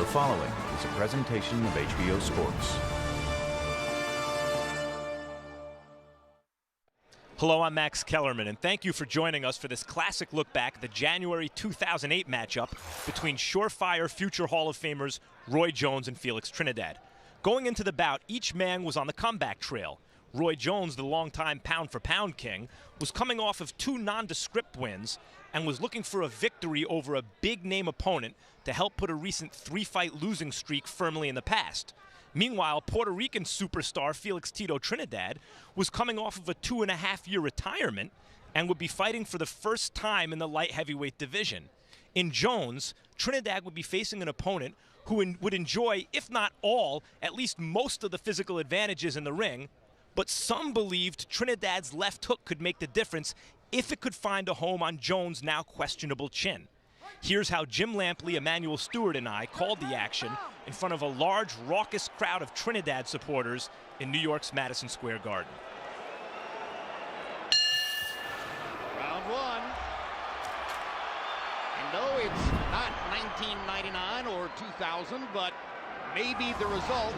following is a presentation of HBO Sports. Hello, I'm Max Kellerman, and thank you for joining us for this classic look back at the January 2008 matchup between surefire future Hall of Famers Roy Jones and Felix Trinidad. Going into the bout, each man was on the comeback trail. Roy Jones, the longtime pound-for-pound king, was coming off of 2 nondescript wins and was looking for a victory over a big-name opponent to help put a recent 3-fight losing streak firmly in the past. Meanwhile, Puerto Rican superstar Felix Tito Trinidad was coming off of a 2.5-year retirement and would be fighting for the first time in the light heavyweight division. In Jones, Trinidad would be facing an opponent who would enjoy, if not all, at least most of the physical advantages in the ring, but some believed Trinidad's left hook could make the difference if it could find a home on Jones' now questionable chin. Here's how Jim Lampley, Emmanuel Stewart, and I called the action in front of a large, raucous crowd of Trinidad supporters in New York's Madison Square Garden. Round 1. And no, it's not 1999 or 2000, but maybe the result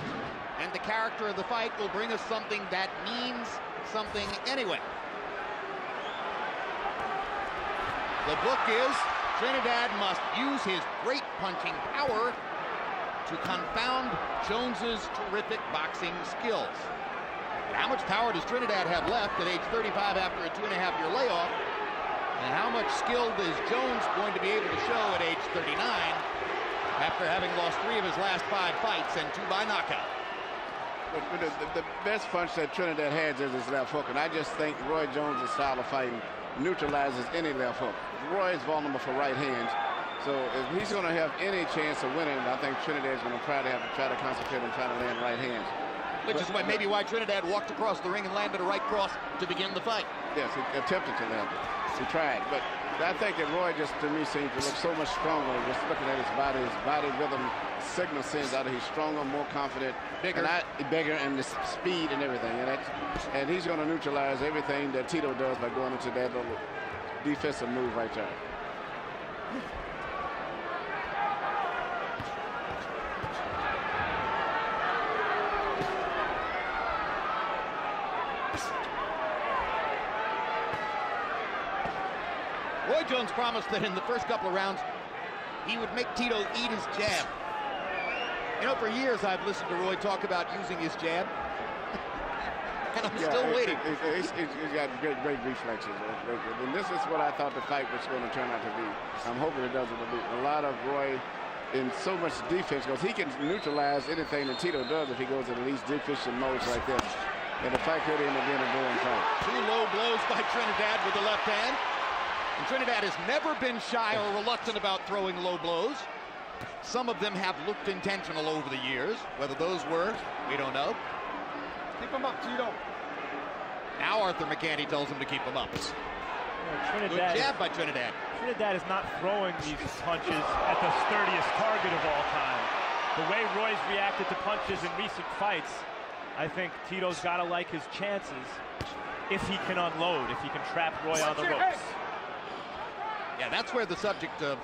and the character of the fight will bring us something that means something anyway. The book is Trinidad must use his great punching power to confound Jones's terrific boxing skills. How much power does Trinidad have left at age 35 after a 2.5-year layoff? And how much skill is Jones going to be able to show at age 39 after having lost 3 of his last 5 fights and 2 by knockout? The best punch that Trinidad has is his left hook, and I just think Roy Jones' style of fighting neutralizes any left hook. Roy is vulnerable for right hands, so if he's going to have any chance of winning, I think Trinidad's going to try to concentrate and try to land right hands. Which is maybe why Trinidad walked across the ring and landed a right cross to begin the fight. Yes, he attempted to land it. He tried, but I think that Roy just, to me, seems to look so much stronger just looking at his body rhythm signal sends out that he's stronger, more confident, bigger, and the speed and everything. And he's going to neutralize everything that Tito does by going into that little defensive move right there. Roy Jones promised that in the first couple of rounds, he would make Tito eat his jab. You know, for years I've listened to Roy talk about using his jab, and I'm still waiting. He's got great reflexes. And this is what I thought the fight was going to turn out to be. I'm hoping it doesn't. A lot of Roy in so much defense, because he can neutralize anything that Tito does if he goes in these defensive modes like this. And the fight could end up being a boring fight. 2 low blows by Trinidad with the left hand. And Trinidad has never been shy or reluctant about throwing low blows. Some of them have looked intentional over the years. Whether those were, we don't know. Keep him up, Tito. Now Arthur McCandy tells him to keep him up. Good jab by Trinidad. Trinidad is not throwing these punches at the sturdiest target of all time. The way Roy's reacted to punches in recent fights, I think Tito's got to like his chances if he can unload, if he can trap Roy on the ropes. Yeah, that's where the subject of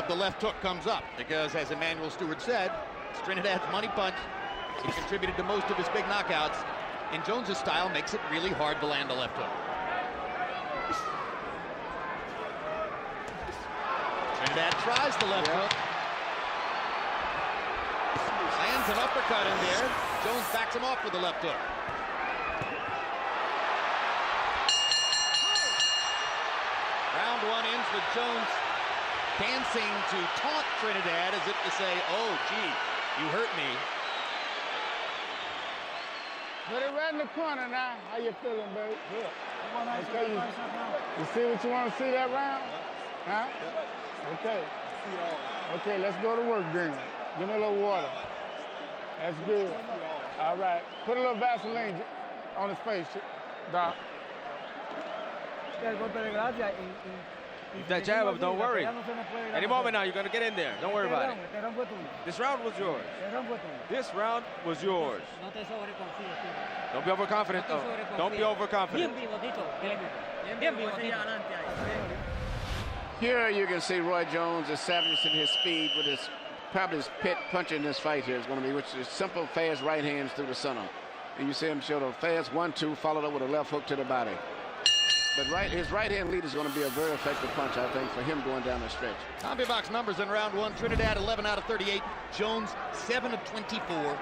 the left hook comes up, because as Emmanuel Stewart said, it's Trinidad's money punch. He contributed to most of his big knockouts, and Jones's style makes it really hard to land a left hook. Trinidad tries the left hook. Lands an uppercut in there. Jones backs him off with the left hook. Round 1 ends with Jones dancing to taunt Trinidad as if to say, oh, gee, you hurt me. Put it right in the corner now. How you feeling, babe? Good. Okay. You see what you want to see that round? Huh? Okay. Okay, let's go to work then. Give me a little water. That's good. All right. Put a little Vaseline on his face, Doc. That jab up, don't worry. Any moment now, you're going to get in there. Don't worry about it. This round was yours. This round was yours. Don't be overconfident, though. Don't be overconfident. Here you can see Roy Jones establishing his speed with his probably his pet punch in this fight here is going to be, which is simple, fast right hands through the center. And you see him show the fast 1-2 followed up with a left hook to the body. But his right hand lead is going to be a very effective punch, I think, for him going down the stretch. Combi box numbers in round one. Trinidad 11 out of 38. Jones 7 of 24.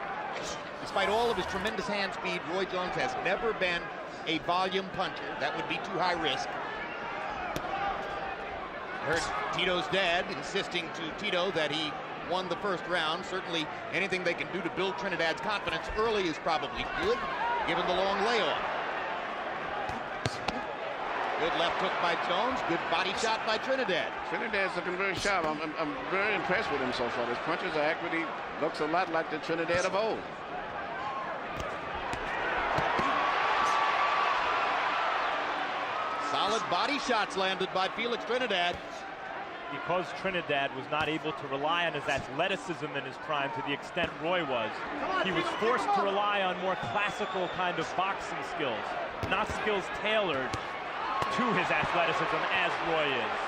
Despite all of his tremendous hand speed, Roy Jones has never been a volume puncher. That would be too high risk. Heard Tito's dad insisting to Tito that he won the first round. Certainly anything they can do to build Trinidad's confidence early is probably good, given the long layoff. Good left hook by Jones. Good body shot by Trinidad. Trinidad's looking very sharp. I'm very impressed with him so far. His punches are accurate. He looks a lot like the Trinidad of old. Solid body shots landed by Felix Trinidad. Because Trinidad was not able to rely on his athleticism in his prime to the extent Roy was, he was forced to rely on more classical kind of boxing skills, not skills tailored to his athleticism as Roy is.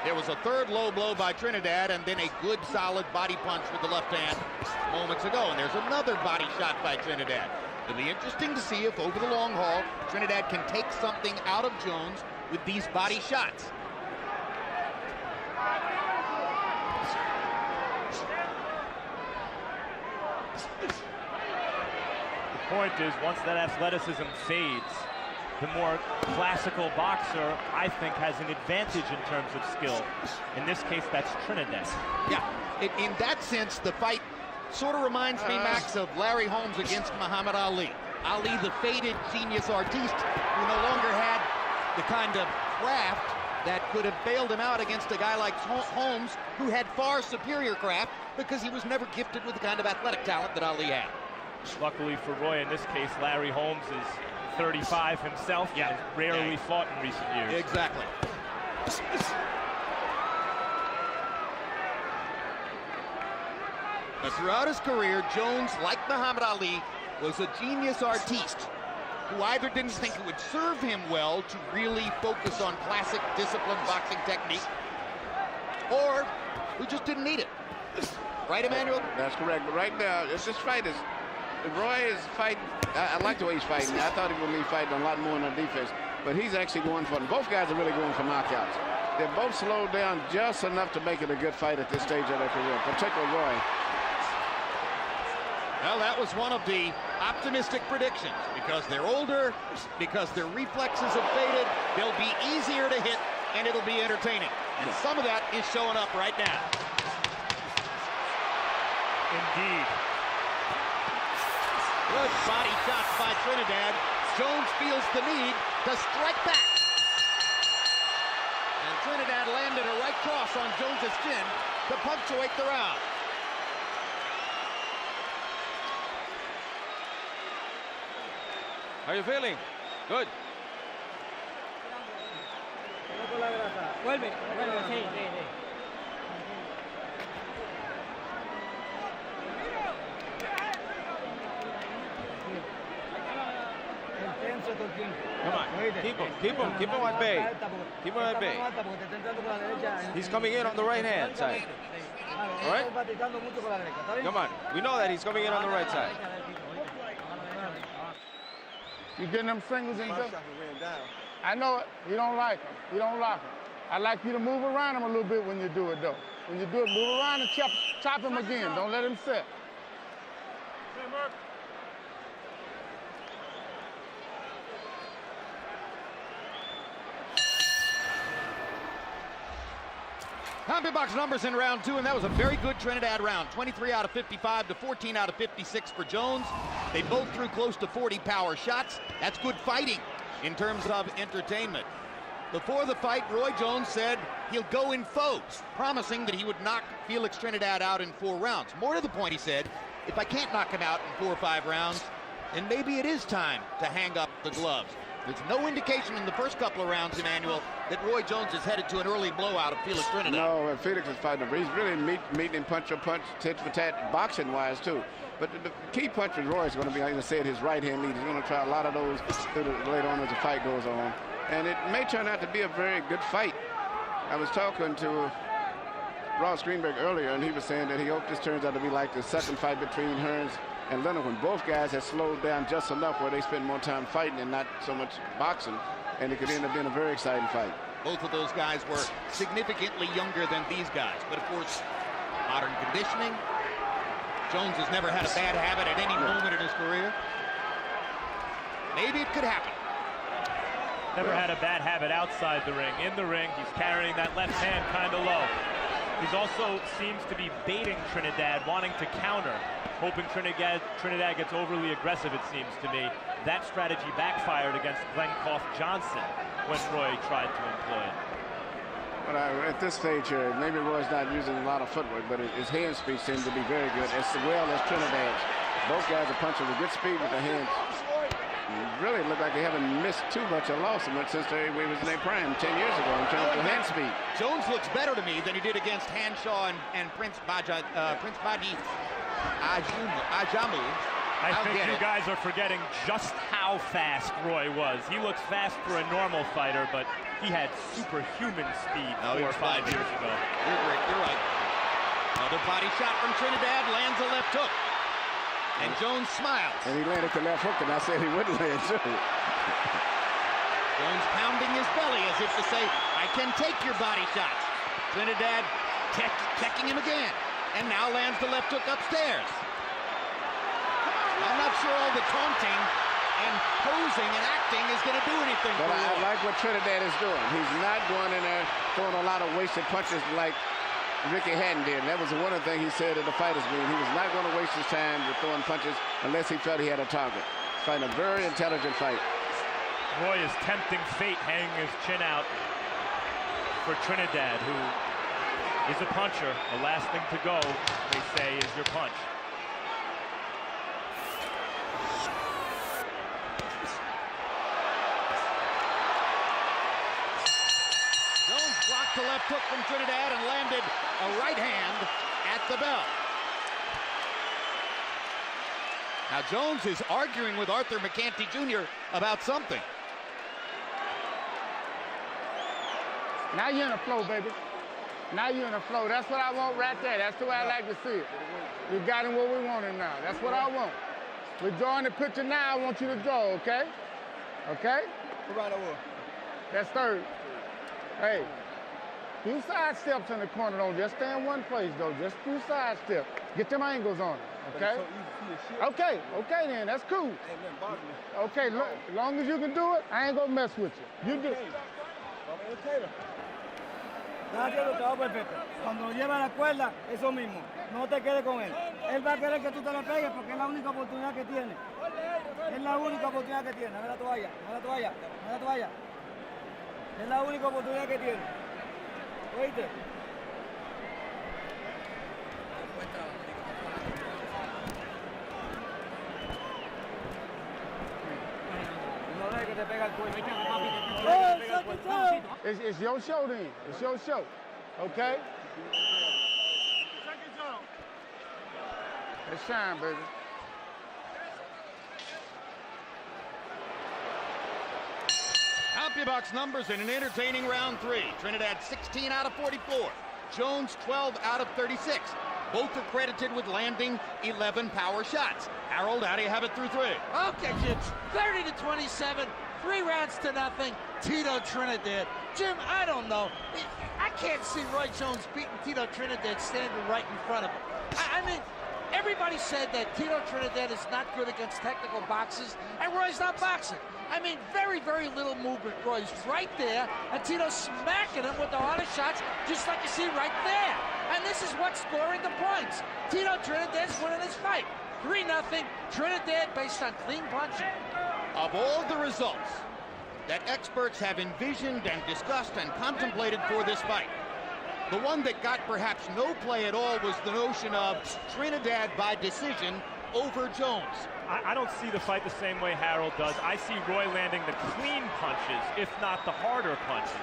There was a third low blow by Trinidad and then a good solid body punch with the left hand moments ago. And there's another body shot by Trinidad. It'll be interesting to see if over the long haul Trinidad can take something out of Jones with these body shots. The point is, once that athleticism fades, the more classical boxer, I think, has an advantage in terms of skill. In this case, that's Trinidad. Yeah, in that sense, the fight sort of reminds me, Max, of Larry Holmes against Muhammad Ali. Ali, the faded genius artiste, who no longer had the kind of craft that could have bailed him out against a guy like Holmes, who had far superior craft because he was never gifted with the kind of athletic talent that Ali had. Luckily for Roy, in this case, Larry Holmes is 35 himself and has rarely fought in recent years. Exactly. But throughout his career, Jones, like Muhammad Ali, was a genius artiste who either didn't think it would serve him well to really focus on classic disciplined boxing technique, or who just didn't need it. Right, Emmanuel? That's correct. But right now, this fight is, Roy is fighting. I like the way he's fighting. I thought he would be fighting a lot more in the defense, but he's actually going for it. Both guys are really going for knockouts. They're both slowed down just enough to make it a good fight at this stage of their career, particularly Roy. Well, that was one of the optimistic predictions. Because they're older, because their reflexes have faded, they'll be easier to hit, and it'll be entertaining. And some of that is showing up right now. Indeed. Good body shots by Trinidad. Jones feels the need to strike back. And Trinidad landed a right cross on Jones's chin to punctuate the round. How are you feeling? Good. Come on, keep him at bay. Keep him at bay. He's coming in on the right hand side. All right? Come on, we know that he's coming in on the right side. You getting them singles in there? I know it. You don't like them. You don't lock them. I like you to move around him a little bit when you do it, though. When you do it, move around and chop him again. Don't let him sit. Combi box numbers in round two, and that was a very good Trinidad round. 23 out of 55 to 14 out of 56 for Jones. They both threw close to 40 power shots. That's good fighting in terms of entertainment. Before the fight, Roy Jones said he'll go in foes, promising that he would knock Felix Trinidad out in 4 rounds. More to the point, he said, if I can't knock him out in 4 or 5 rounds, then maybe it is time to hang up the gloves. There's no indication in the first couple of rounds, Emmanuel, that Roy Jones is headed to an early blowout of Felix Trinidad. No, Felix is fighting him. He's really meeting him punch for punch, tit for tat, boxing-wise, too. But the key punch with Roy is going to be, like I said, his right-hand lead. He's going to try a lot of those later on as the fight goes on. And it may turn out to be a very good fight. I was talking to Ross Greenberg earlier, and he was saying that he hoped this turns out to be like the second fight between Hearns and Leonard, when both guys had slowed down just enough where they spent more time fighting and not so much boxing, and it could end up being a very exciting fight. Both of those guys were significantly younger than these guys, but of course, modern conditioning. Jones has never had a bad habit at any moment in his career. Maybe it could happen. Never had a bad habit outside the ring. In the ring, he's carrying that left hand kind of low. He's also seems to be baiting Trinidad, wanting to counter, hoping Trinidad gets overly aggressive, it seems to me. That strategy backfired against Glenn Koff Johnson when Roy tried to employ it. But at this stage here, maybe Roy's not using a lot of footwork, but his hand speed seems to be very good, as well as Trinidad's. Both guys are punching with good speed with their hands. Really look like they haven't missed too much or lost so much since they was in their prime 10 years ago in terms of hand speed. Jones looks better to me than he did against Hanshaw and Prince Baji Ajamu. I think you guys are forgetting just how fast Roy was. He looks fast for a normal fighter, but he had superhuman speed 4 or 5 years ago. You're right. Another body shot from Trinidad, lands a left hook. And Jones smiles. And he landed the left hook, and I said he wouldn't land too. Jones pounding his belly as if to say, I can take your body shots. Trinidad checking him again. And now lands the left hook upstairs. I'm not sure all the taunting and posing and acting is going to do anything but for I Roy. like what Trinidad is doing. He's not going in there throwing a lot of wasted punches like Ricky Hatton did. And that was one of the things he said at the fighters meeting. He was not going to waste his time with throwing punches unless he felt he had a target. Fighting a very intelligent fight. Roy is tempting fate, hanging his chin out for Trinidad, who is a puncher. The last thing to go, they say, is your punch. Blocked the left hook from Trinidad and landed a right hand at the bell. Now Jones is arguing with Arthur McCanty Jr. about something. Now you're in the flow, baby. Now you're in the flow. That's what I want right there. That's the way I like to see it. You got him what we want him now. That's what I want. We're drawing the picture now. I want you to draw, okay? Okay? That's third. Hey. Do side steps in the corner, don't just stay in one place, though. Just do side steps. Get them angles on it, okay? Okay then, that's cool. Okay, look, as long as you can do it, I ain't gonna mess with you. You do it. Todo perfecto. Cuando lo lleva a la cuerda, eso mismo. No te quedes con él. Él va a querer que tú te le pegues porque es la única oportunidad que tiene. Es la única oportunidad que tiene. Dame la toalla, dame la toalla, dame la toalla. Es la única oportunidad que tiene. ¿Oíste? No dejes que te pega el cuello. It's your show then. It's your show. Okay? Let's shine, baby. CompuBox numbers in an entertaining round 3. Trinidad 16 out of 44. Jones 12 out of 36. Both are credited with landing 11 power shots. Harold, how do you have it through 3? Okay, Jim, 30-27, 3 rounds to nothing. Tito Trinidad. Jim, I don't know. I can't see Roy Jones beating Tito Trinidad standing right in front of him. I mean, everybody said that Tito Trinidad is not good against technical boxers, and Roy's not boxing. I mean, very, very little movement. Roy's right there, and Tito's smacking him with the hardest shots, just like you see right there. And this is what's scoring the points. Tito Trinidad's winning this fight. 3-0, Trinidad based on clean punching. Of all the results that experts have envisioned and discussed and contemplated for this fight, the one that got perhaps no play at all was the notion of Trinidad by decision over Jones. I don't see the fight the same way Harold does. I see Roy landing the clean punches, if not the harder punches.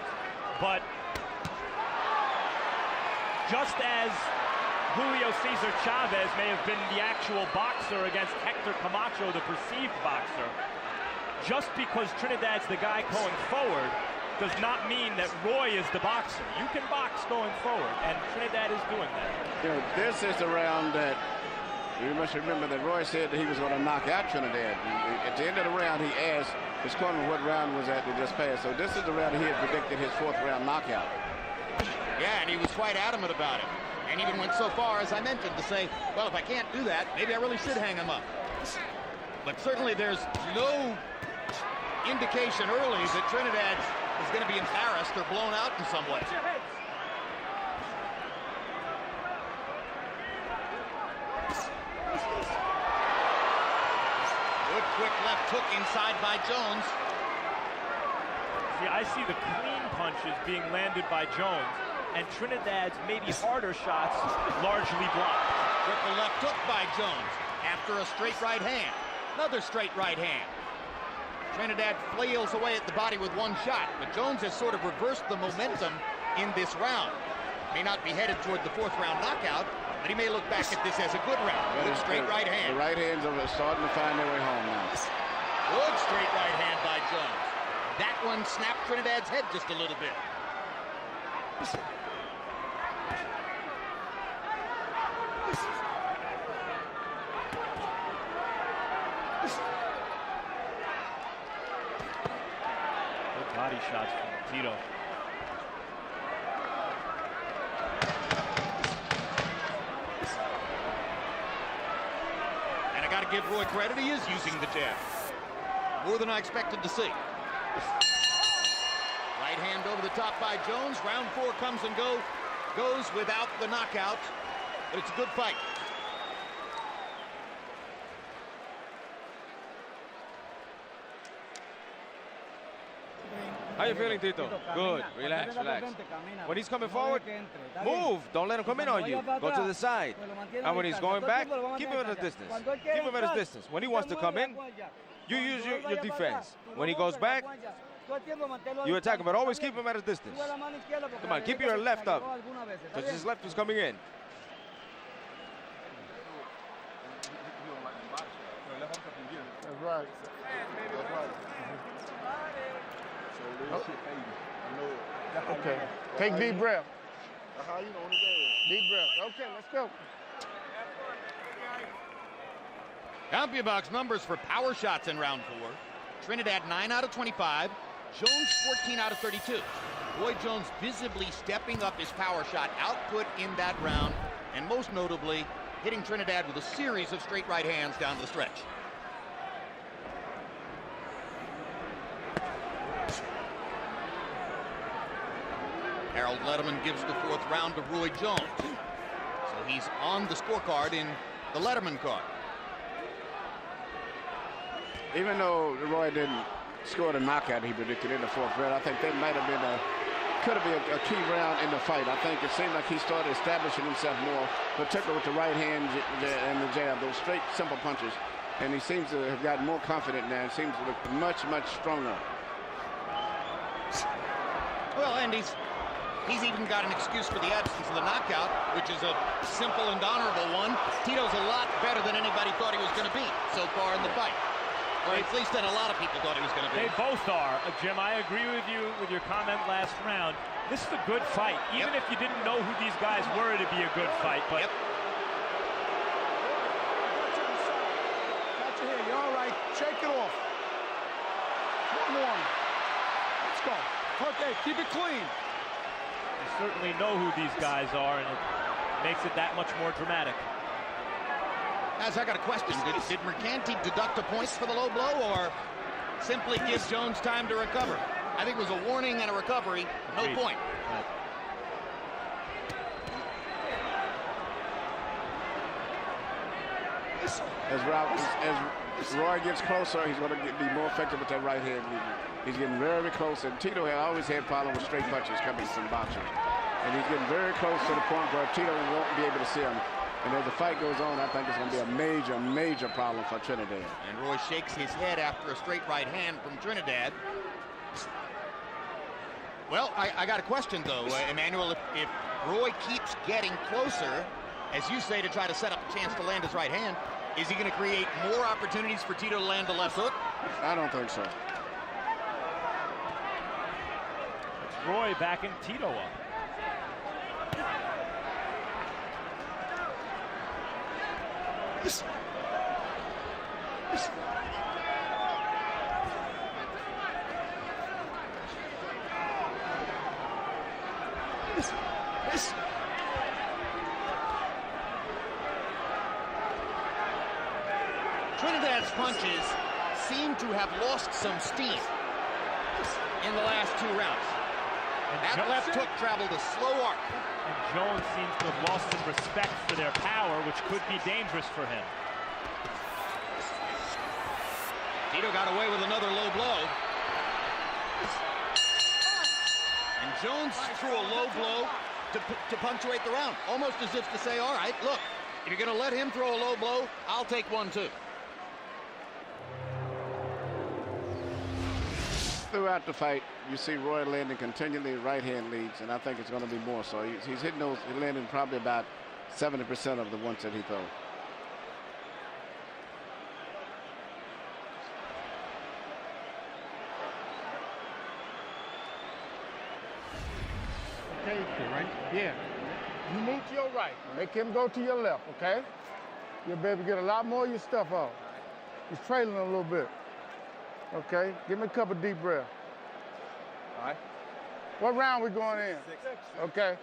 But just as Julio Cesar Chavez may have been the actual boxer against Hector Camacho, the perceived boxer, just because Trinidad's the guy going forward does not mean that Roy is the boxer. You can box going forward, and Trinidad is doing that. You know, this is the round that you must remember that Roy said that he was going to knock out Trinidad. At the end of the round, he asked his corner what round was that just passed. So this is the round he had predicted his 4th round knockout. Yeah, and he was quite adamant about it. And even went so far, as I mentioned, to say, well, if I can't do that, maybe I really should hang him up. But certainly there's no indication early that Trinidad is going to be embarrassed or blown out in some way. Good quick left hook inside by Jones. See, I see the clean punches being landed by Jones, and Trinidad's maybe harder shots largely blocked. Triple left hook by Jones after a straight right hand. Another straight right hand. Trinidad flails away at the body with one shot, but Jones has sort of reversed the momentum in this round. May not be headed toward the 4th round knockout, but he may look back at this as a good round. Good straight right hand. The right hands are starting to find their way home now. Good straight right hand by Jones. That one snapped Trinidad's head just a little bit. Good body shots from Tito. And I got to give Roy credit, he is using the jab. More than I expected to see. Right hand over the top by Jones. Round 4 comes and goes without the knockout, but it's a good fight. How you feeling, Tito? Good. Relax, relax. When he's coming forward, move. Don't let him come in on you. Go to the side. And when he's going back, keep him at a distance. Keep him at a distance. When he wants to come in, you use your defense. When he goes back, you attack him, but always keep him at a distance. Come on, keep your left up, because his left is coming in. That's right. Okay. Take deep breath. Deep breath. Okay, let's go. CompuBox numbers for power shots in round 4. Trinidad 9 out of 25. Jones 14 out of 32. Roy Jones visibly stepping up his power shot output in that round, and most notably hitting Trinidad with a series of straight right hands down the stretch. Harold Letterman gives the 4th round to Roy Jones. So he's on the scorecard in the Letterman card. Even though Roy didn't score the knockout he predicted in the 4th round, I think that might have been could have been a key round in the fight. I think it seemed like he started establishing himself more, particularly with the right hand and the jab, those straight, simple punches. And he seems to have gotten more confident now and seems to look much, much stronger. Well, and he's even got an excuse for the absence of the knockout, which is a simple and honorable one. Tito's a lot better than anybody thought he was going to be so far in the fight. Or at least than a lot of people thought he was going to be. They both are. Jim, I agree with you with your comment last round. This is a good fight. Even if you didn't know who these guys were, it'd be a good fight. But Got you here. You're all right. Shake it off. One more. Let's go. Okay, keep it clean. you certainly know who these guys are, and it makes it that much more dramatic. As I got a question, did Mercanti deduct a point for the low blow or simply give Jones time to recover? I think it was a warning and a recovery, no point. Right. As Roy gets closer, he's going to be more effective with that right hand. He's getting very close, and Tito had always had problems with straight punches coming from boxers. And he's getting very close to the point where Tito won't be able to see him. And as the fight goes on, I think it's going to be a major, major problem for Trinidad. And Roy shakes his head after a straight right hand from Trinidad. Well, I got a question, though, Emmanuel. If Roy keeps getting closer, as you say, to try to set up a chance to land his right hand, is he going to create more opportunities for Tito to land the left hook? I don't think so. Roy backing Tito up. Trinidad's punches seem to have lost some steam in the last 2 rounds. That left hook traveled a slow arc. And Jones seems to have lost some respect for their power, which could be dangerous for him. Tito got away with another low blow. And Jones threw a low blow to punctuate the round, almost as if to say, all right, look, if you're going to let him throw a low blow, I'll take one too. Throughout the fight, you see Roy landing continually right-hand leads, and I think it's going to be more so. He's hitting those, he's landing probably about 70% of the ones that he throws. Okay, right? Yeah. You move to your right. Make him go to your left, okay? You'll be able to get a lot more of your stuff off. He's trailing a little bit. Okay, give me a couple deep breaths. All right. What round we going in? 6. Okay,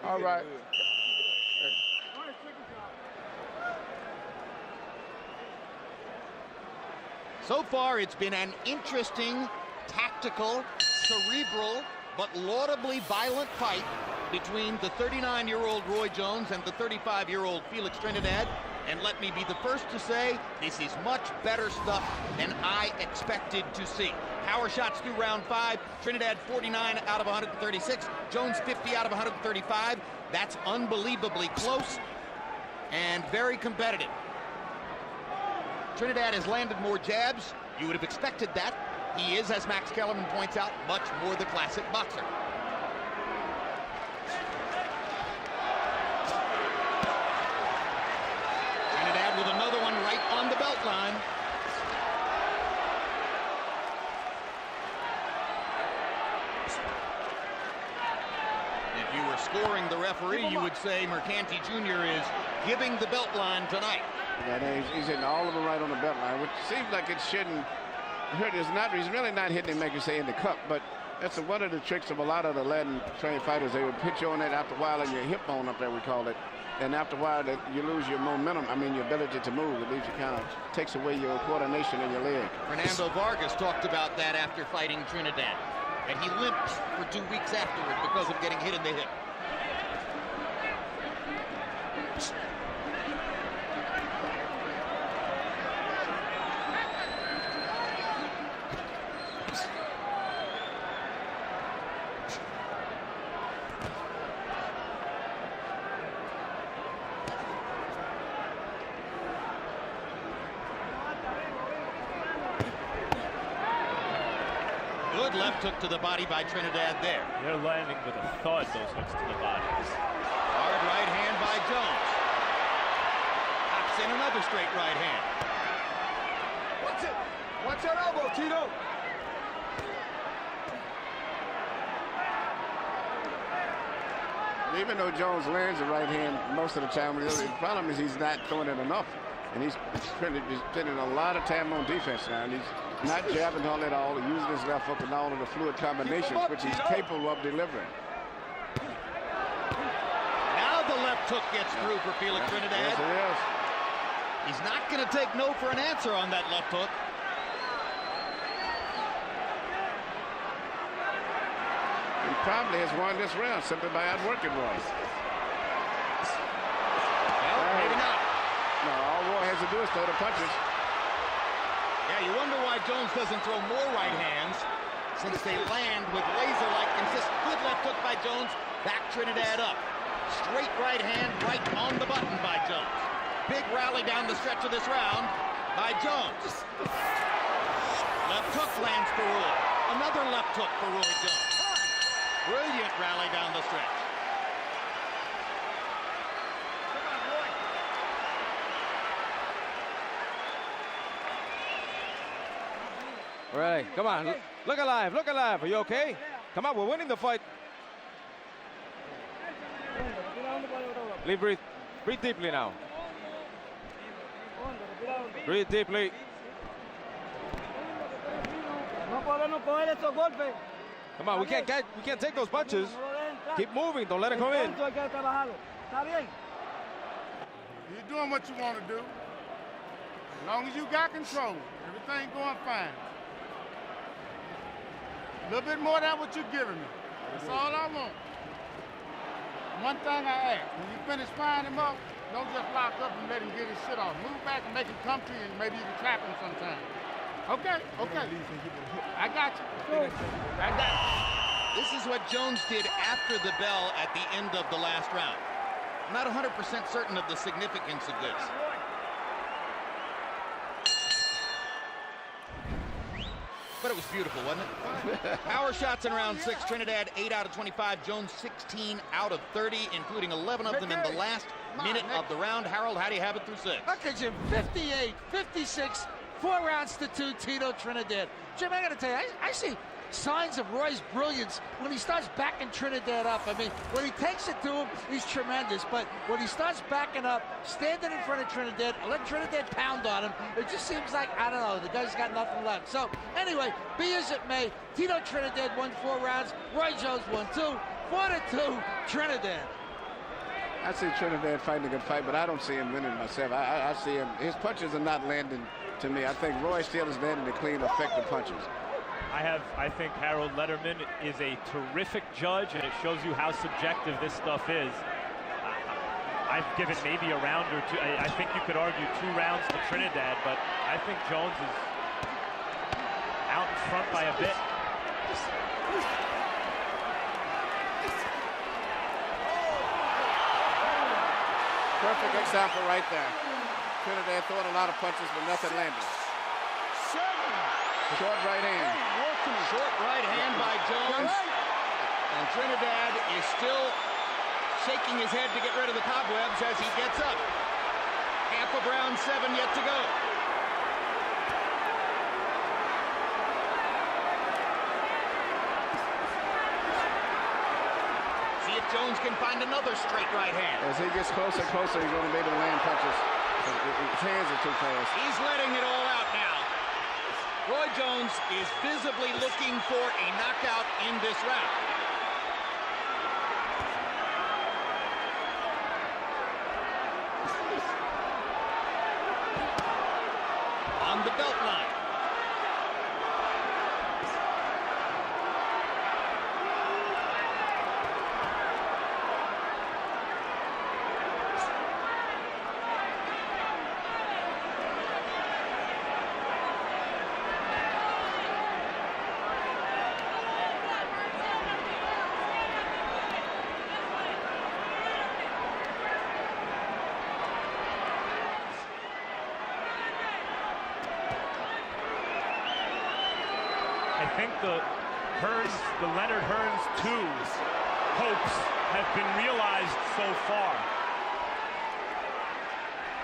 all right. So far, it's been an interesting, tactical, cerebral, but laudably violent fight between the 39-year-old Roy Jones and the 35-year-old Felix Trinidad. And let me be the first to say, this is much better stuff than I expected to see. Power shots through round 5. Trinidad 49 out of 136. Jones 50 out of 135. That's unbelievably close and very competitive. Trinidad has landed more jabs. You would have expected that. He is, as Max Kellerman points out, much more the classic boxer. Trinidad with another one right on the belt line. If you were scoring the referee, you would say Mercanti Jr. is giving the belt line tonight. Yeah, he's hitting all of them right on the belt line, which seems like it shouldn't hurt. He's really not hitting him, make you say, in the cup, but that's one of the tricks of a lot of the Latin-trained fighters. They would hit you on that after a while in your hip bone up there, we call it. And after a while, that you lose your momentum, your ability to move. It leaves you kind of, takes away your coordination in your leg. Fernando Vargas talked about that after fighting Trinidad. And he limped for 2 weeks afterward because of getting hit in the hip. Good left hook to the body by Trinidad there. They're landing with a thud, those hooks to the bodies. Hard right hand by Jones. Pops in another straight right hand. Watch it. Watch that elbow, Tito. Even though Jones lands the right hand most of the time, the problem is he's not throwing it enough. And he's spending a lot of time on defense now. And he's not jabbing all at all, using his left hook and all of the fluid combinations, which he's capable of delivering. Now the left hook gets through for Felix Trinidad. Yes, it is. He's not going to take no for an answer on that left hook. He probably has won this round simply by outworking Roy. Well, maybe not. No, all Roy has to do is throw the punches. Yeah, you wonder why Jones doesn't throw more right hands, since they land with laser-like consistent. Good left hook by Jones, back Trinidad up. Straight right hand, right on the button by Jones. Big rally down the stretch of this round by Jones. Left hook lands for Roy. Another left hook for Roy Jones. Brilliant rally down the stretch. All right, come on. Look alive. Look alive. Are you okay? Come on, we're winning the fight. Lee, breathe. Breathe deeply now. Breathe deeply. Come on, we can't take those punches. Keep moving, don't let it come in. You're doing what you want to do. As long as you got control, everything going fine. A little bit more than what you're giving me. That's all I want. One thing I ask, when you finish frying him up, don't just lock up and let him get his shit off. Move back and make him come to you, and maybe you can trap him sometime. Okay. I got you. I got you. This is what Jones did after the bell at the end of the last round. I'm not 100% certain of the significance of this. But it was beautiful, wasn't it? Power shots in round 6. Trinidad 8 out of 25. Jones 16 out of 30, including 11 of them in the last minute of the round. Harold, how do you have it through 6? Okay, Jim, 58, 56, 4 rounds to 2, Tito, Trinidad. Jim, I got to tell you, I see signs of Roy's brilliance when he starts backing Trinidad up. I mean, when he takes it to him, he's tremendous. But when he starts backing up, standing in front of Trinidad, let Trinidad pound on him, it just seems like, I don't know, the guy's got nothing left. So, anyway, be as it may, Tito Trinidad won 4 rounds, Roy Jones won 2, 4-2, Trinidad. I see Trinidad fighting a good fight, but I don't see him winning myself. I see him, his punches are not landing to me. I think Roy still is landing the clean, effective punches. I think Harold Letterman is a terrific judge, and it shows you how subjective this stuff is. I've given maybe a round or two. I think you could argue 2 rounds to Trinidad, but I think Jones is out in front by a bit. Perfect example right there. Trinidad throwing a lot of punches, but nothing landing. Short right hand. Short right hand by Jones. And Trinidad is still shaking his head to get rid of the cobwebs as he gets up. Half of round 7 yet to go. See if Jones can find another straight right hand. As he gets closer and closer, he's going to be able to land punches. His hands are too fast. He's letting it all out now. Roy Jones is visibly looking for a knockout in this round. On the belt line. I think the Leonard Hearns 2 hopes have been realized so far.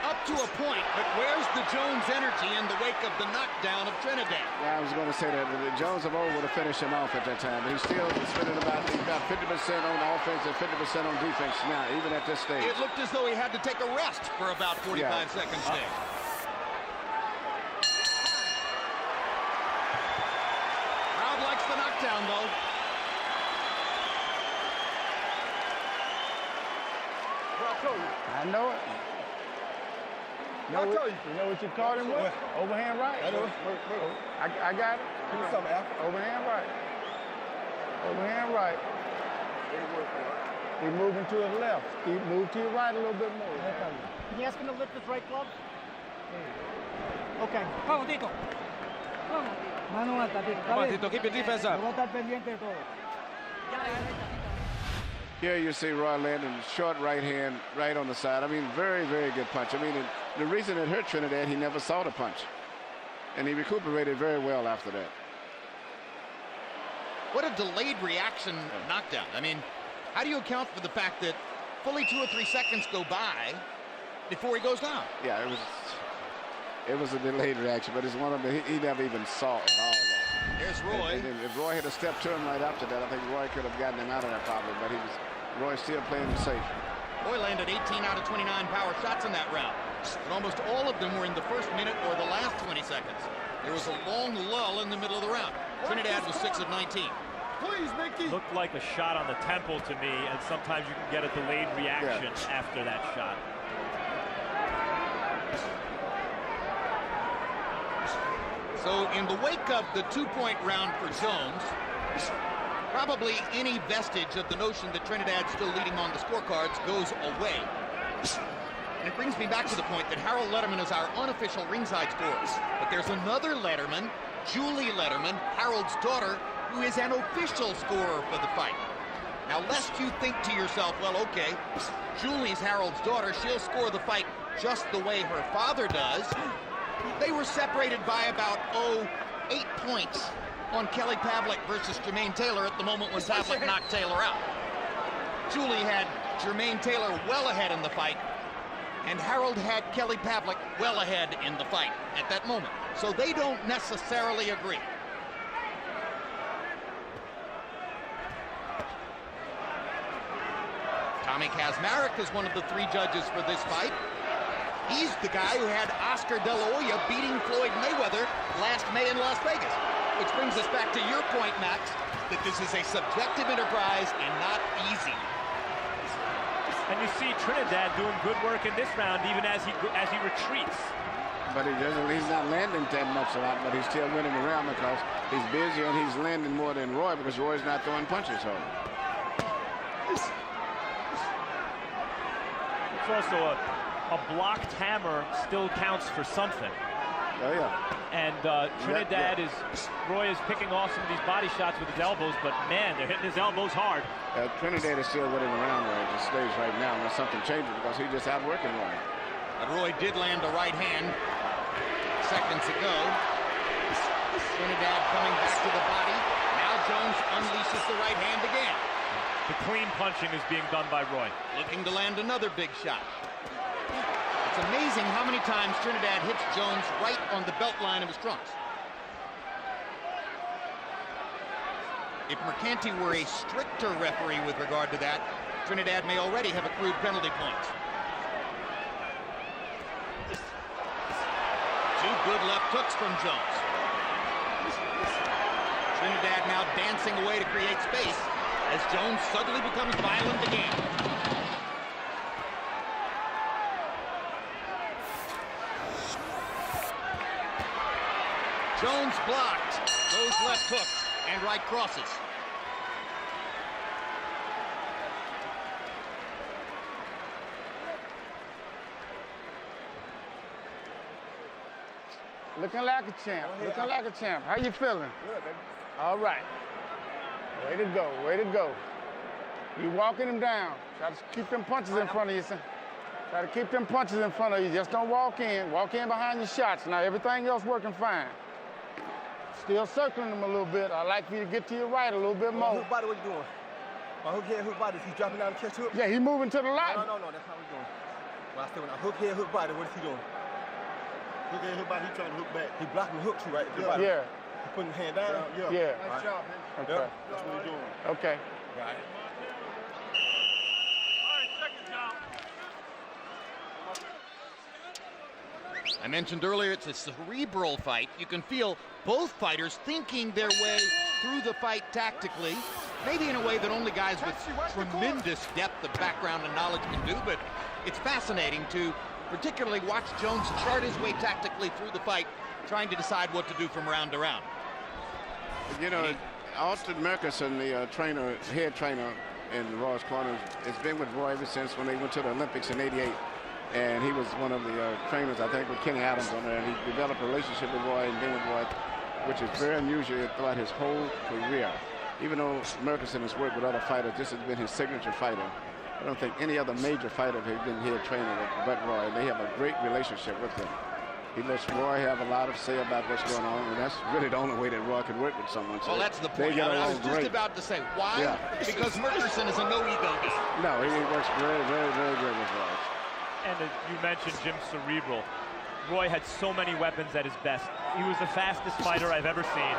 Up to a point, but where's the Jones energy in the wake of the knockdown of Trinidad? Yeah, I was going to say that. Jones of old would have finished him off at that time, but he's still spending about 50% on offense and 50% on defense now, even at this stage. It looked as though he had to take a rest for about 45 seconds there. Crowd likes the knockdown, though. I know it. You know what you caught him with? Overhand right. I know. I got it. Give me something, Al. Overhand right. Overhand right. Keep moving to his left. Keep move to your right a little bit more. Can you ask him to lift his right glove? Okay. Vamos, Tito. Vamos. Mano alta, Tito. Come on, Tito, keep your defense up. Voy a estar pendiente de todo. Here you see Roy landing short right hand right on the side. I mean, very, very good punch. I mean, the reason it hurt Trinidad, he never saw the punch. And he recuperated very well after that. What a delayed reaction knockdown. I mean, how do you account for the fact that fully 2 or 3 seconds go by before he goes down? Yeah, it was a delayed reaction, but it's one of them he never even saw at all. There's Roy. And if Roy had a step to him right after that, I think Roy could have gotten him out of that probably, but Roy still playing it safe. Roy landed 18 out of 29 power shots in that round, but almost all of them were in the first minute or the last 20 seconds. There was a long lull in the middle of the round. Trinidad was 6 of 19. Please, Mickey. Looked like a shot on the temple to me, and sometimes you can get a delayed reaction after that shot. So in the wake of the 2-point round for Jones, probably any vestige of the notion that Trinidad's still leading on the scorecards goes away. And it brings me back to the point that Harold Letterman is our unofficial ringside scorer. But there's another Letterman, Julie Letterman, Harold's daughter, who is an official scorer for the fight. Now, lest you think to yourself, well, okay, Julie's Harold's daughter, she'll score the fight just the way her father does. They were separated by about, 8 points on Kelly Pavlik versus Jermaine Taylor at the moment when Pavlik knocked Taylor out. Julie had Jermaine Taylor well ahead in the fight, and Harold had Kelly Pavlik well ahead in the fight at that moment. So they don't necessarily agree. Tommy Kazmarek is one of the 3 judges for this fight. He's the guy who had Oscar De La Hoya beating Floyd Mayweather last May in Las Vegas. Which brings us back to your point, Max, that this is a subjective enterprise and not easy. And you see Trinidad doing good work in this round, even as he retreats. But he's not landing that much a lot, but he's still winning the round because he's busy and he's landing more than Roy because Roy's not throwing punches hard. It's also a blocked hammer still counts for something. Oh, yeah. And Trinidad Roy is picking off some of these body shots with his elbows, but man, they're hitting his elbows hard. Trinidad is still winning the round where it just stays right now unless something changes because he's just outworking Roy. But Roy did land a right hand seconds ago. Trinidad coming back to the body. Now Jones unleashes the right hand again. The clean punching is being done by Roy. Looking to land another big shot. It's amazing how many times Trinidad hits Jones right on the belt line of his trunks. If Mercanti were a stricter referee with regard to that, Trinidad may already have accrued penalty points. 2 good left hooks from Jones. Trinidad now dancing away to create space as Jones suddenly becomes violent again. Jones blocked those left hooks and right crosses. Looking like a champ. Looking like a champ. How you feeling? Good, baby. All right. Way to go. Way to go. You walking him down. Try to keep them punches in front of you, son. Try to keep them punches in front of you. Just don't walk in. Walk in behind your shots. Now, everything else working fine. Still circling him a little bit. I'd like for you to get to your right a little bit more. Hook body, what you doing? My hook head, hook body. Is he dropping down to catch hook? Yeah, he moving to the left. No, that's how we doing. Well, I said when I hook head, hook body, what is he doing? Hook head, hook body, he trying to hook back. He blocking the hook too, right? Yeah. He putting his hand down? Yeah. Nice job, man. Okay. Yeah, that's what he's doing. Okay. Got it. I mentioned earlier it's a cerebral fight. You can feel both fighters thinking their way through the fight tactically, maybe in a way that only guys with tremendous depth of background and knowledge can do, but it's fascinating to particularly watch Jones chart his way tactically through the fight, trying to decide what to do from round to round. You know, Austin Merkerson, the head trainer in Roy's corner, has been with Roy ever since when they went to the Olympics in '88. And he was one of the trainers, I think, with Kenny Adams on there. And he developed a relationship with Roy and been with Roy, which is very unusual throughout his whole career. Even though Merkerson has worked with other fighters, this has been his signature fighter. I don't think any other major fighter has been here training but Roy. They have a great relationship with him. He lets Roy have a lot of say about what's going on, and that's really the only way that Roy can work with someone. So well, that's the point. I was just about to say, why? Yeah. Because Merkerson is a no-ego guy. No, he works very, very, very good with Roy. And as you mentioned Jim Cerebral, Roy had so many weapons at his best. He was the fastest fighter I've ever seen.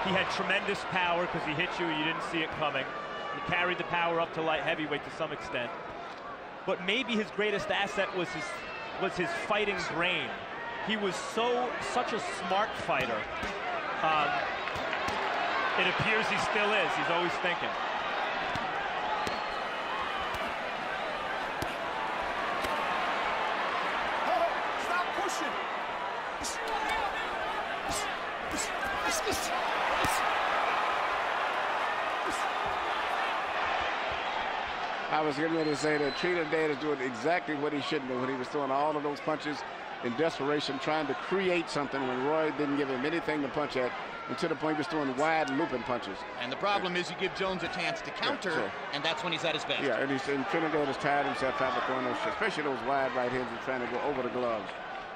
He had tremendous power because he hit you didn't see it coming. He carried the power up to light heavyweight to some extent. but maybe his greatest asset was his fighting brain. He was such a smart fighter. It appears he still is. He's always thinking. Stop pushing. I was getting ready to say that Trinidad is doing exactly what he shouldn't do when he was throwing all of those punches in desperation, trying to create something when Roy didn't give him anything to punch at, and to the point he was throwing wide looping punches. And the problem is you give Jones a chance to counter, and that's when he's at his best. Yeah, and Trinidad has tired himself out of throwing those, especially those wide right hands and trying to go over the gloves.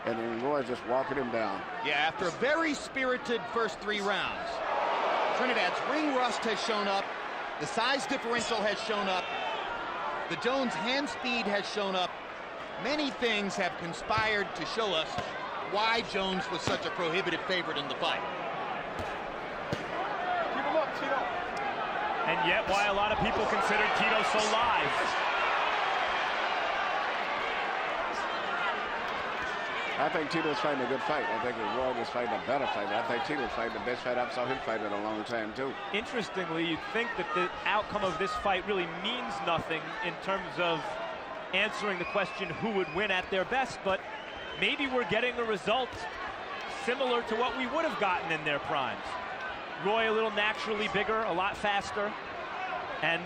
And then Roy's just walking him down. Yeah, after a very spirited first 3 rounds, Trinidad's ring rust has shown up, the size differential has shown up, the Jones hand speed has shown up. Many things have conspired to show us why Jones was such a prohibitive favorite in the fight. Keep him up, Tito. And yet why a lot of people consider Tito so live. I think Tito's fighting a good fight. I think Roy was fighting a better fight. I think Tito's fighting the best fight I've saw him fight in a long time, too. Interestingly, you'd think that the outcome of this fight really means nothing in terms of answering the question who would win at their best, but maybe we're getting a result similar to what we would have gotten in their primes. Roy a little naturally bigger, a lot faster, and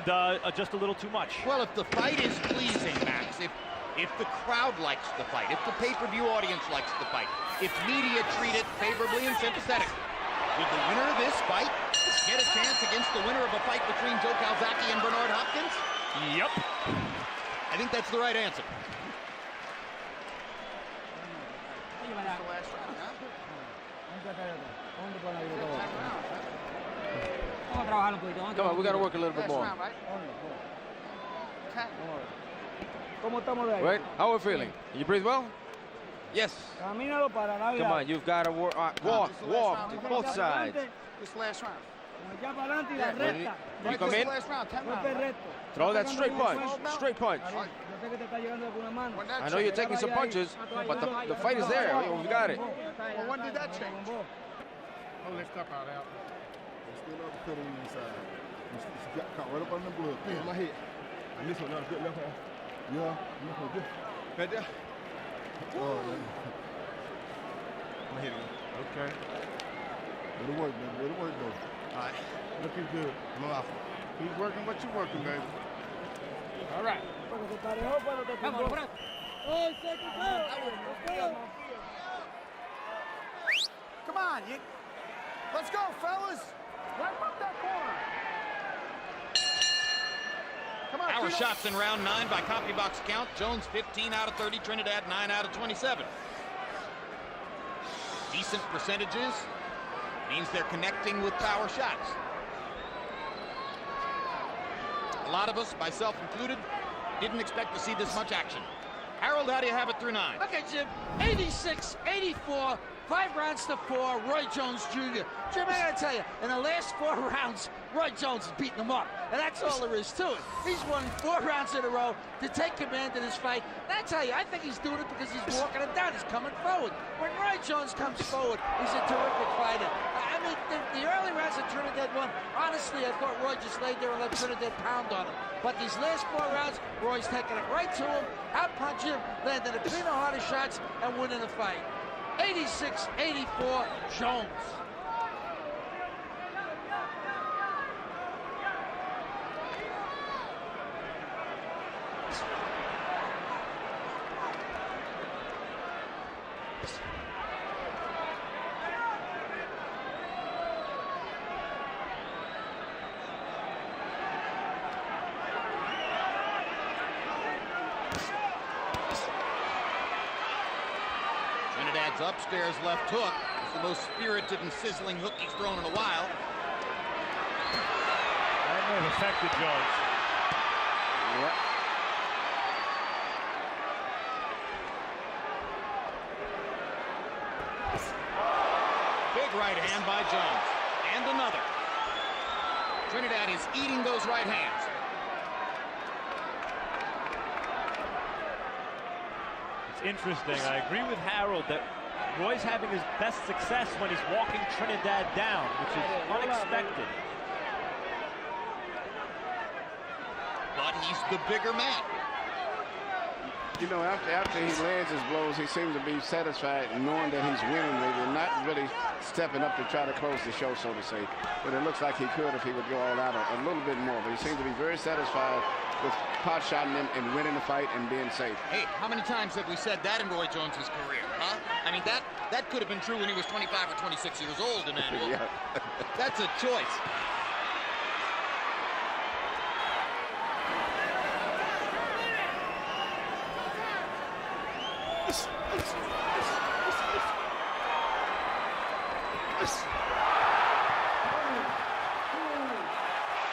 just a little too much. Well, if the fight is pleasing, Max, if the crowd likes the fight, if the pay-per-view audience likes the fight, if media treat it favorably and sympathetic, would the winner of this fight get a chance against the winner of a fight between Joe Calzaghe and Bernard Hopkins? Yep. I think that's the right answer. Come on, we got to work a little bit more. Right? How are we feeling? You breathe well? Yes. Come on, you've got to walk to both sides. This last round. You come in, throw that straight punch. Straight punch. I know you're taking some punches, but the fight is there. We got it. Well, when did that change? Oh, let's stop out. Still up the on the inside. She got caught right up on the blood. Damn, my head. And this one, that was good left hand. Yeah, left one good. Right there. Oh, man. My head again. Okay. Way to work, man. Way to work, though. All right. Looking good. Keep working what you're working, baby. All right. Come on, let's go, fellas. Wrap up that corner. Come on, Power shots in round 9 by copy box count. Jones 15 out of 30, Trinidad 9 out of 27. Decent percentages means they're connecting with power shots. A lot of us, myself included, didn't expect to see this much action. Harold, how do you have it through 9? Okay, Jim, 86, 84, 5 rounds to 4, Roy Jones Jr. Jim, I gotta tell you, in the last 4 rounds, Roy Jones is beating him up. And that's all there is to it. He's won 4 rounds in a row to take command in this fight. And I tell you, I think he's doing it because he's walking it down. He's coming forward. When Roy Jones comes forward, he's a terrific fighter. I mean, the early rounds that Trinidad won, honestly, I thought Roy just laid there and let Trinidad pound on him. But these last 4 rounds, Roy's taking it right to him, out-punch him, landing a cleaner, harder shots, and winning the fight. 86-84, Jones. Trinidad's upstairs left hook is the most spirited and sizzling hook he's thrown in a while. That may have affected Jones. Yep. Big right hand by Jones. And another. Trinidad is eating those right hands. It's interesting. I agree with Harold that Roy's having his best success when he's walking Trinidad down, which is unexpected. But he's the bigger man. You know, after he lands his blows, he seems to be satisfied knowing that he's winning. They're not really stepping up to try to close the show, so to say. But it looks like he could if he would go all out a little bit more. But he seems to be very satisfied with pot-shotting him and winning the fight and being safe. Hey, how many times have we said that in Roy Jones's career, huh? I mean, that could have been true when he was 25 or 26 years old, Emmanuel. Yeah. That's a choice.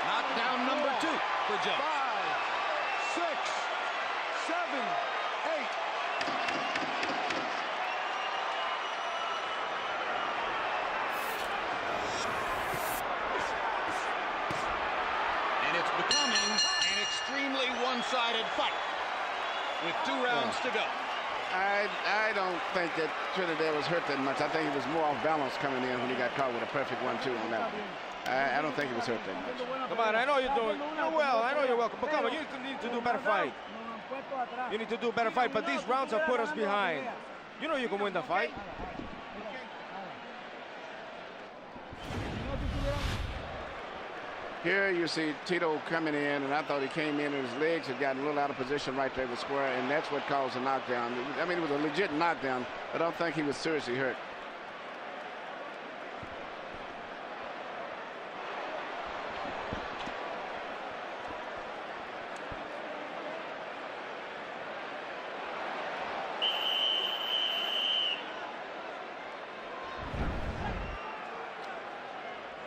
Knockdown number 2 for Jones. 5, 6, 7, 8. And it's becoming an extremely one-sided fight with 2 rounds to go. I don't think that Trinidad was hurt that much. I think he was more off balance coming in when he got caught with a perfect 1-2 on that one. I don't think he was hurt that much. Come on, I know you're doing well. I know you're welcome. But come on, you need to do a better fight. You need to do a better fight. But these rounds have put us behind. You know you can win the fight. Here you see Tito coming in, and I thought he came in and his legs had gotten a little out of position right there with square, and that's what caused the knockdown. I mean, it was a legit knockdown, but I don't think he was seriously hurt.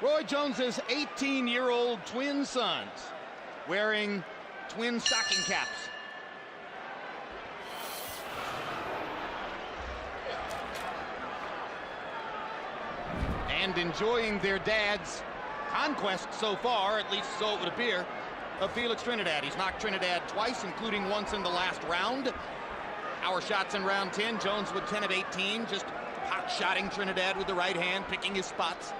Roy Jones's 18-year-old twin sons wearing twin stocking caps. And enjoying their dad's conquest so far, at least so it would appear, of Felix Trinidad. He's knocked Trinidad twice, including once in the last round. Our shots in round 10, Jones with 10 of 18, just hot-shotting Trinidad with the right hand, picking his spots.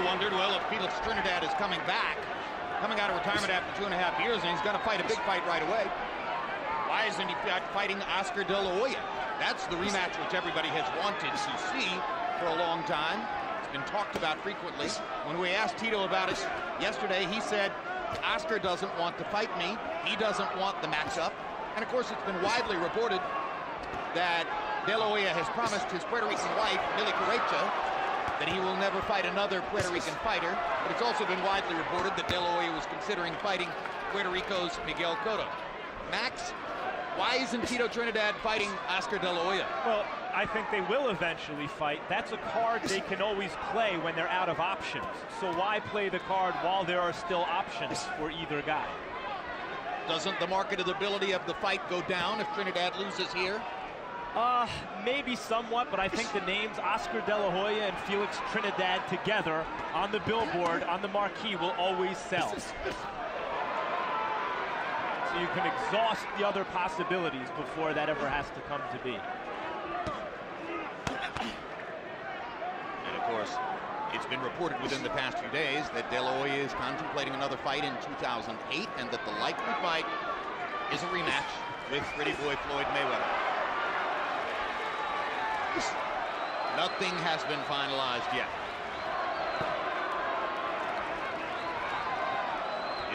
Wondered, well, if Felix Trinidad is coming back, coming out of retirement after 2.5 years, and he's going to fight a big fight right away, why isn't he fighting Oscar De La Hoya? That's the rematch which everybody has wanted to see for a long time. It's been talked about frequently. When we asked Tito about it yesterday, he said, Oscar doesn't want to fight me. He doesn't want the matchup. And of course, it's been widely reported that De La Hoya has promised his Puerto Rican wife, Millie Correcha, that he will never fight another Puerto Rican fighter. But it's also been widely reported that De La Hoya was considering fighting Puerto Rico's Miguel Cotto. Max, why isn't Tito Trinidad fighting Oscar De La Hoya? Well, I think they will eventually fight. That's a card they can always play when they're out of options. So why play the card while there are still options for either guy? Doesn't the marketability of the fight go down if Trinidad loses here? Maybe somewhat, but I think the names Oscar De La Hoya and Felix Trinidad together on the billboard, on the marquee, will always sell. So you can exhaust the other possibilities before that ever has to come to be. And of course, it's been reported within the past few days that De La Hoya is contemplating another fight in 2008, and that the likely fight is a rematch with Pretty Boy Floyd Mayweather. Nothing has been finalized yet.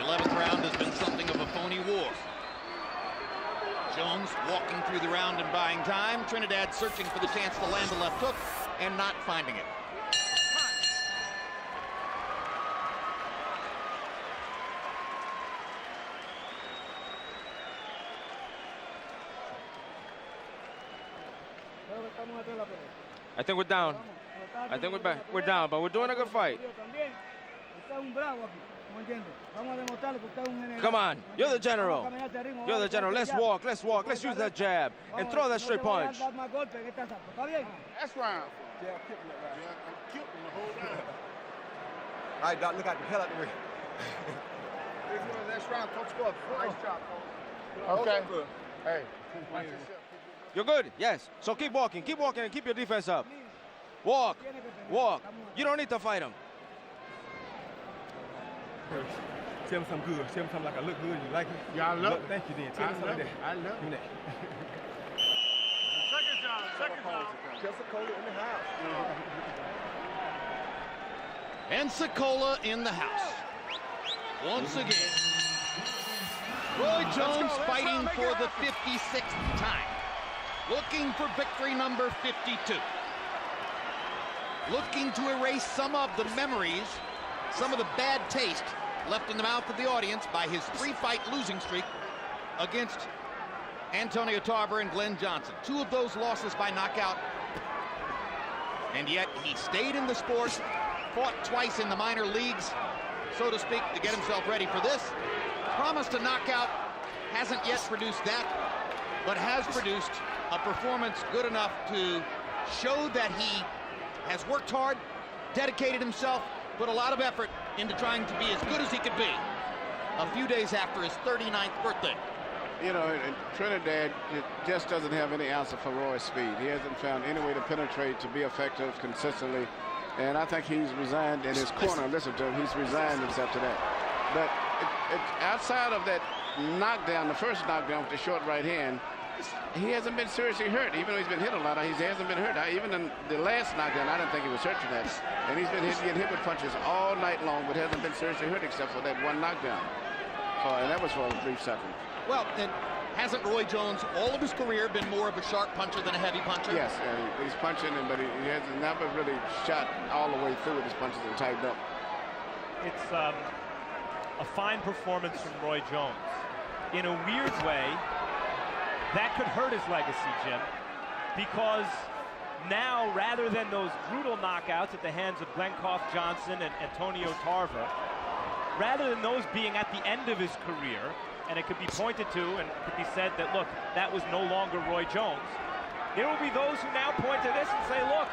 The 11th round has been something of a phony war. Jones walking through the round and buying time. Trinidad searching for the chance to land the left hook and not finding it. I think we're down. I think we're down, but we're doing a good fight. Come on, you're the general. You're the general. Let's walk, let's walk. Let's use that jab and throw that straight punch. That's round. All right, Doc, look out the hell out the ring. That's round, Coach Bob. Nice job, Coach. Okay. Hey. You're good, yes. So keep walking, and keep your defense up. Walk, walk. You don't need to fight him. Tell me something good. Tell me something like I look good. You like it? Yeah, I love it. Thank you, then. Tell me something like that. I love it. Second job. Pensacola in the house. Pensacola in the house. Once again, Roy Jones fighting for the 56th time. Looking for victory number 52. Looking to erase some of the memories, some of the bad taste left in the mouth of the audience by his 3-fight losing streak against Antonio Tarver and Glenn Johnson. 2 of those losses by knockout. And yet he stayed in the sport, fought twice in the minor leagues, so to speak, to get himself ready for this. Promised a knockout, hasn't yet produced that, but has produced a performance good enough to show that he has worked hard, dedicated himself, put a lot of effort into trying to be as good as he could be a few days after his 39th birthday. You know, in Trinidad, it just doesn't have any answer for Roy's speed. He hasn't found any way to penetrate, to be effective consistently. And I think he's resigned in his corner. Listen to him, he's resigned himself to that. But outside of that knockdown, the first knockdown with the short right hand, he hasn't been seriously hurt. Even though he's been hit a lot, he hasn't been hurt. Even in the last knockdown, I didn't think he was hurt from that. And he's been getting hit with punches all night long, but hasn't been seriously hurt except for that one knockdown. And that was for a brief second. Well, and hasn't Roy Jones all of his career been more of a sharp puncher than a heavy puncher? Yes, he's punching, but he has never really shot all the way through with his punches and tightened up. It's a fine performance from Roy Jones. In a weird way, that could hurt his legacy, Jim, because now, rather than those brutal knockouts at the hands of Glencoff Johnson and Antonio Tarver, rather than those being at the end of his career, and it could be pointed to and it could be said that, look, that was no longer Roy Jones, there will be those who now point to this and say, look,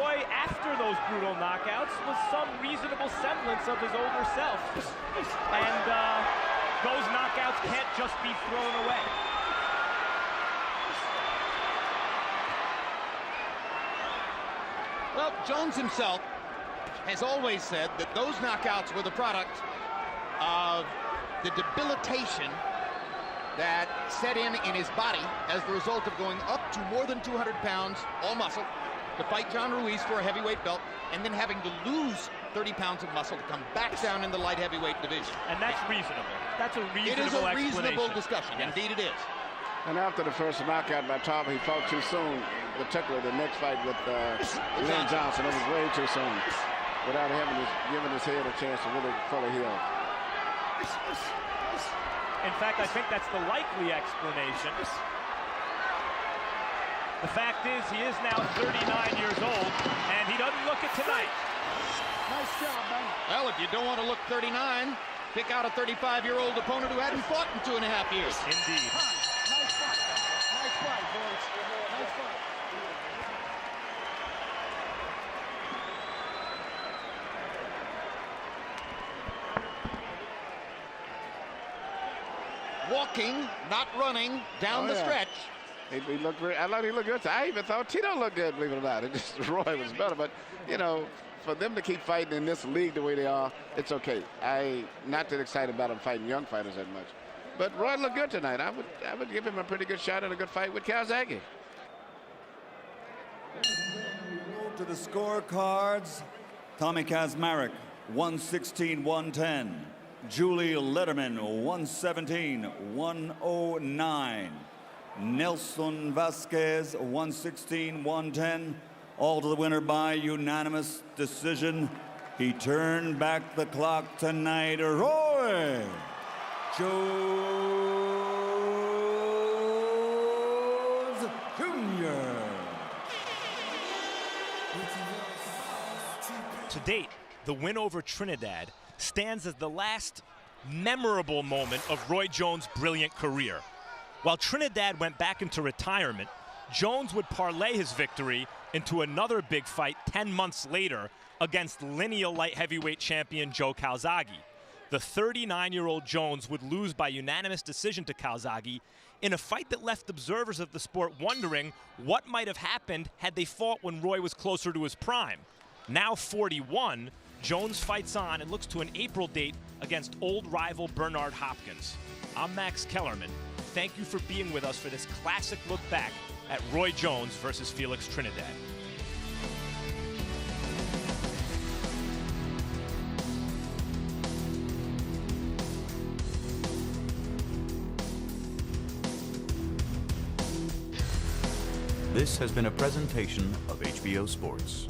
Roy, after those brutal knockouts, was some reasonable semblance of his older self. And those knockouts can't just be thrown away. Well, Jones himself has always said that those knockouts were the product of the debilitation that set in his body as the result of going up to more than 200 pounds, all muscle, to fight John Ruiz for a heavyweight belt, and then having to lose 30 pounds of muscle to come back down in the light heavyweight division. And that's reasonable. That's a reasonable explanation. It is a reasonable discussion. Yes. Indeed it is. And after the first knockout by Tarver, he fought too soon, particularly the next fight with Glenn Johnson. It was way too soon, without giving his head a chance to really fully heal. In fact, I think that's the likely explanation. The fact is, he is now 39 years old, and he doesn't look it tonight. Nice job, man. Well, if you don't want to look 39, pick out a 35-year-old opponent who hadn't fought in 2.5 years. Indeed. Nice fight. Nice fight, boys. Nice fight. Walking, not running, down the stretch. He looked very, I thought he looked good. I even thought Tito looked good, believe it or not. It just, Roy was better. But, you know, for them to keep fighting in this league the way they are, it's okay. I'm not that excited about them fighting young fighters that much. But Roy looked good tonight. I would give him a pretty good shot at a good fight with Calzaghe. Move to the scorecards. Tommy Kazmarek, 116-110. Julie Letterman, 117-109. Nelson Vasquez, 116-110. All to the winner by unanimous decision. He turned back the clock tonight, Roy Jones Jr. To date, the win over Trinidad stands as the last memorable moment of Roy Jones' brilliant career. While Trinidad went back into retirement, Jones would parlay his victory into another big fight 10 months later against lineal light heavyweight champion Joe Calzaghe. The 39-year-old Jones would lose by unanimous decision to Calzaghe in a fight that left observers of the sport wondering what might have happened had they fought when Roy was closer to his prime. Now 41, Jones fights on and looks to an April date against old rival Bernard Hopkins. I'm Max Kellerman. Thank you for being with us for this classic look back at Roy Jones versus Felix Trinidad. This has been a presentation of HBO Sports.